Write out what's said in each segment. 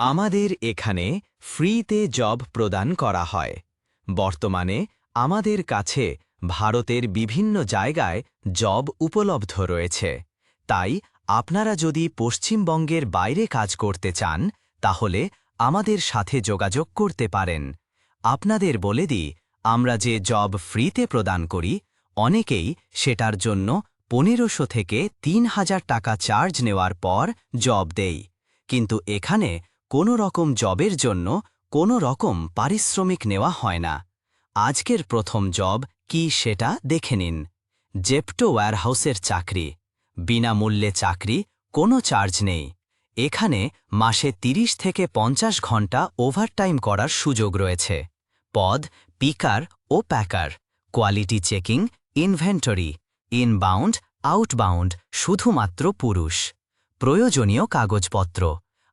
আমাদের এখানে ফ্রিতে জব প্রদান করা হয়। বর্তমানে আমাদের কাছে ভারতের বিভিন্ন জায়গায় জব উপলব্ধ রয়েছে। তাই আপনারা যদি পশ্চিমবঙ্গের বাইরে কাজ করতে চান তাহলে আমাদের সাথে যোগাযোগ করতে পারেন। আপনাদের বলে দিই, আমরা যে জব ফ্রিতে প্রদান করি, অনেকেই সেটার জন্য 1500 থেকে 3000 টাকা চার্জ নেওয়ার পর জব দেই। কিন্তু এখানে কোনো রকম জবের জন্য কোনো রকম পারিশ্রমিক নেওয়া হয় না। আজকের প্রথম জব কি সেটা দেখে নিন। জেপ্টো ওয়্যারহাউসের চাকরি, বিনামূল্যে চাকরি, কোনো চার্জ নেই। এখানে মাসে 30 থেকে 50 ঘন্টা ওভারটাইম করার সুযোগ রয়েছে। পদ পিকার ও packer, quality checking, inventory, inbound, outbound, শুধুমাত্র পুরুষ। প্রয়োজনীয় কাগজপত্র: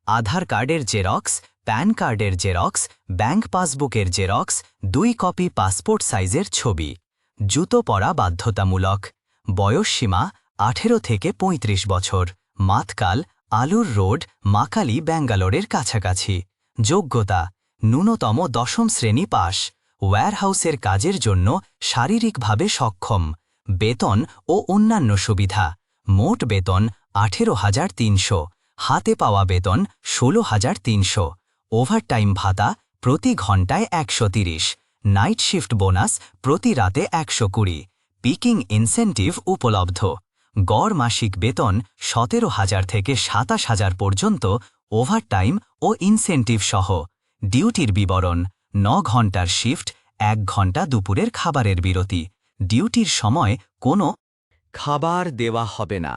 আধার কার্ডের জেরক্স, প্যান কার্ডের জেরক্স, ব্যাংক পাসবুকের জেরক্স, 2 কপি পাসপোর্ট সাইজের ছবি। জুতো পরা বাধ্যতামূলক। বয়সসীমা 18 থেকে 35 বছর। মাতকাল, আলুর রোড, মাকালি, ব্যাঙ্গালোরের কাছাকাছি। যোগ্যতা: ন্যূনতম 10ম শ্রেণী পাস। ওয়্যারহাউসের কাজের জন্য শারীরিকভাবে সক্ষম। বেতন ও অন্যান্য সুবিধা: মোট বেতন 18,300, হাতে পাওয়া বেতন 16,300, ওভারটাইম ভাতা প্রতি ঘন্টায় 130, নাইট শিফট বোনাস প্রতি রাতে 120, পিকিং ইনসেন্টিভ উপলব্ধ। গড় মাসিক বেতন 17,000 থেকে 27,000 পর্যন্ত, ওভারটাইম ও ইনসেন্টিভ সহ। ডিউটির বিবরণ: 9 ঘন্টার শিফট, 1 ঘন্টা দুপুরের খাবারের বিরতি। ডিউটির সময় কোনো খাবার দেওয়া হবে না,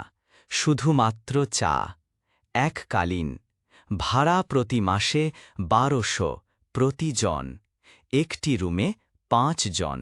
শুধুমাত্র চা। এককালীন। ভাড়া প্রতি মাসে 1200 প্রতি জন। একটি রুমে 5 জন।